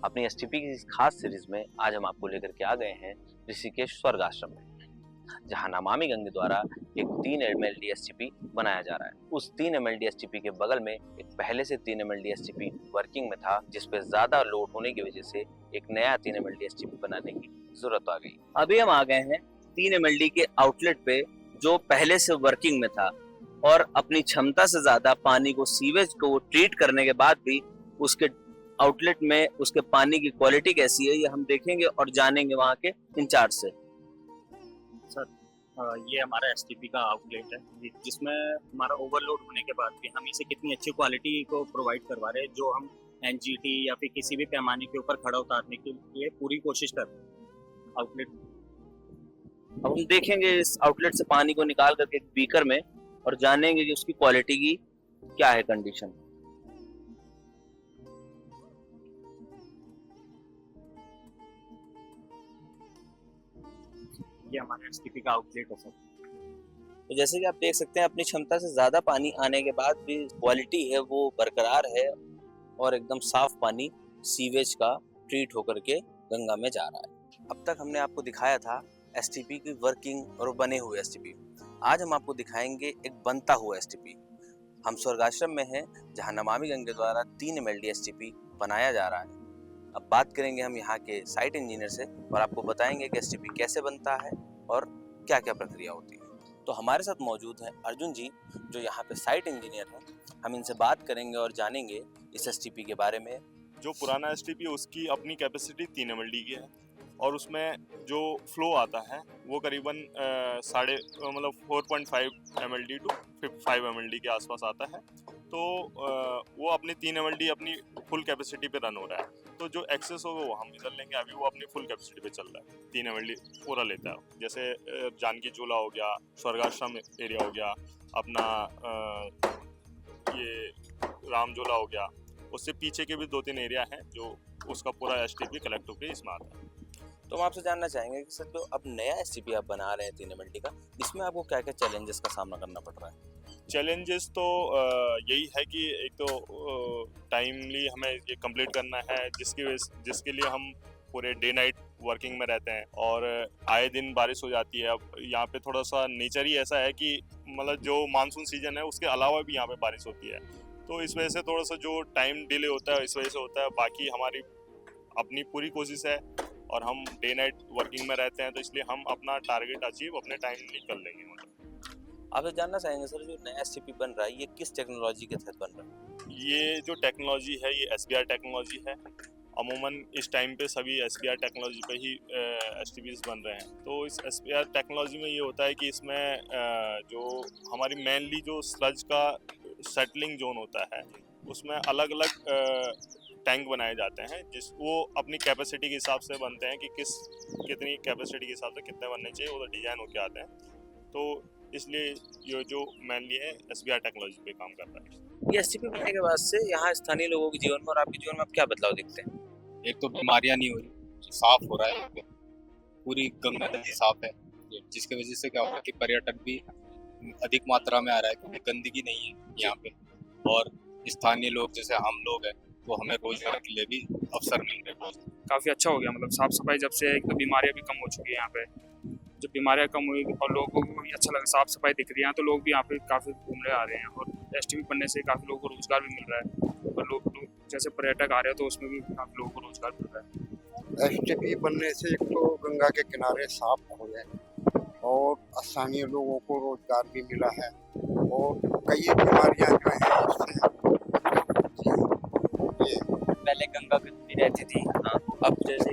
अपनी एसटीपी की इस खास सीरीज में आज हम आपको लेकर के आ गए हैं ऋषिकेश स्वर्ग आश्रम में, जहां नमामि गंगे द्वारा एक 3 mld एसटीपी बनाया जा रहा है। उस 3 mld एसटीपी के बगल में एक पहले से 3 mld एसटीपी वर्किंग में था, जिसपे ज्यादा लोड होने की वजह से एक नया 3 mld एसटीपी बनाने की जरूरत आ गई। अभी हम आ गए हैं 3 mld के आउटलेट पे, जो पहले से वर्किंग में था और अपनी क्षमता से ज्यादा पानी को, सीवेज को ट्रीट करने के बाद भी उसके आउटलेट में उसके पानी की क्वालिटी कैसी है, ये हम देखेंगे और जानेंगे वहाँ के इंचार्ज से। सर, ये हमारा एसटीपी का आउटलेट है, जिसमें हमारा ओवरलोड होने के बाद भी हम इसे कितनी अच्छी क्वालिटी को प्रोवाइड करवा रहे हैं, जो हम एनजीटी या फिर किसी भी पैमाने के ऊपर खड़ा उतारने के लिए पूरी कोशिश कर रहे हैं आउटलेट। अब हम देखेंगे इस आउटलेट से पानी को निकाल करके एक बीकर में और जानेंगे कि उसकी क्वालिटी की क्या है कंडीशन। ये हमारा एसटीपी का आउटलेट है सर। तो जैसे कि आप देख सकते हैं, अपनी क्षमता से ज्यादा पानी आने के बाद भी क्वालिटी है वो बरकरार है और एकदम साफ पानी सीवेज का ट्रीट होकर के गंगा में जा रहा है। अब तक हमने आपको दिखाया था एसटीपी की वर्किंग और बने हुए एसटीपी। आज हम आपको दिखाएंगे एक बनता हुआ एसटीपी। हम स्वर्ग आश्रम में हैं, जहां नमामि गंगे द्वारा 3 mld एसटीपी बनाया जा रहा है। अब बात करेंगे हम यहाँ के साइट इंजीनियर से और आपको बताएंगे कि एसटीपी कैसे बनता है और क्या क्या प्रक्रिया होती है। तो हमारे साथ मौजूद हैं अर्जुन जी, जो यहाँ पे साइट इंजीनियर हैं। हम इनसे बात करेंगे और जानेंगे इस एसटीपी के बारे में। जो पुराना एसटीपी उसकी अपनी कैपेसिटी 3 mld की है और उसमें जो फ्लो आता है वो करीबन 4.5 mld टू 5 mld के आसपास आता है। तो वो अपनी 3 mld अपनी फुल कैपेसिटी पे रन हो रहा है। तो जो एक्सेस होगा वो हम निकल लेंगे। अभी वो अपनी फुल कैपेसिटी पे चल रहा है, 3 mld पूरा लेता है। जैसे जानकी झूला हो गया, स्वर्गाश्रम एरिया हो गया, अपना ये राम झूला हो गया, उससे पीछे के भी 2-3 एरिया हैं जो उसका पूरा एसटीपी कलेक्ट होकर इसमें आता है। तो हम आपसे जानना चाहेंगे कि सर, जो अब नया एसटीपी आप बना रहे हैं 3 mld का, इसमें आपको क्या क्या चैलेंजेस का सामना करना पड़ रहा है? चैलेंजेस तो यही है कि एक तो टाइमली हमें ये कंप्लीट करना है, जिसके लिए हम पूरे डे नाइट वर्किंग में रहते हैं और आए दिन बारिश हो जाती है। अब यहाँ पे थोड़ा सा नेचर ही ऐसा है कि मतलब जो मानसून सीजन है उसके अलावा भी यहाँ पे बारिश होती है, तो इस वजह से थोड़ा सा जो टाइम डिले होता है इस वजह से होता है। बाकी हमारी अपनी पूरी कोशिश है और हम डे नाइट वर्किंग में रहते हैं, तो इसलिए हम अपना टारगेट अचीव अपने टाइम निकल लेंगे। मतलब आप जानना चाहेंगे सर, जो नया एसटीपी बन रहा है ये किस टेक्नोलॉजी के तहत बन रहा है? ये जो टेक्नोलॉजी है ये एसबीआर टेक्नोलॉजी है। अमूमन इस टाइम पे सभी एसबीआर टेक्नोलॉजी पे ही एसटीपीज बन रहे हैं। तो इस एसबीआर टेक्नोलॉजी में ये होता है कि इसमें जो हमारी मेनली जो स्लज का सेटलिंग जोन होता है उसमें अलग अलग टैंक बनाए जाते हैं, वो अपनी कैपेसिटी के हिसाब से बनते हैं कि कितनी कैपेसिटी के हिसाब से कितने बनने चाहिए, वो तो डिजाइन होके आते हैं। तो इसलिए ये जो मेनली है एसबीआर टेक्नोलॉजी पे काम कर रहा है। ये एसटीपी बनने के बाद से यहाँ स्थानीय लोगों के जीवन में और आपके जीवन में क्या बदलाव दिखते हैं? एक तो बीमारियां नहीं हो रही, साफ हो रहा है, पूरी गंगा नदी साफ है, जिसकी वजह से क्या होगा कि पर्यटक भी अधिक मात्रा में आ रहा है, क्योंकि गंदगी नहीं है यहाँ पे। और स्थानीय लोग जैसे हम लोग हैं तो हमें रोजगार के लिए भी अवसर मिल रहे हैं। काफ़ी अच्छा हो गया, मतलब साफ सफाई जब से, एक तो बीमारियां भी कम हो चुकी है यहाँ पे। जब बीमारियां कम हुई और लोगों को भी अच्छा लगा, साफ सफाई दिख रही है, तो लोग भी यहाँ पे काफ़ी घूमने आ रहे हैं और एसटीपी बनने से काफ़ी लोगों को रोजगार भी मिल रहा है और लोग जैसे पर्यटक आ रहे हैं तो उसमें भी काफ़ी लोगों को रोजगार मिल रहा है। एसटीपी बनने से एक तो गंगा के किनारे साफ हो गए और स्थानीय लोगों को रोजगार भी मिला है और कई बीमारियां जो हैं उससे पहले गंगा गंदी रहती थी, हाँ, अब जैसे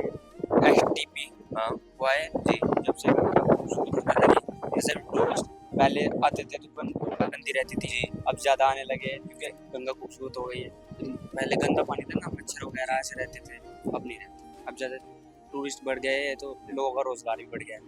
एसटीपी वो आए जी, जब से गंगा खूबसूरत होने लगी। जैसे टूरिस्ट पहले आते थे तो गंगा गंदी रहती थी, अब ज़्यादा आने लगे क्योंकि गंगा खूबसूरत हो गई है। पहले गंदा पानी था ना, मच्छर वगैरह ऐसे रहते थे, अब नहीं रहते। अब ज़्यादा टूरिस्ट बढ़ गए तो लोगों का रोजगार भी बढ़ गया है।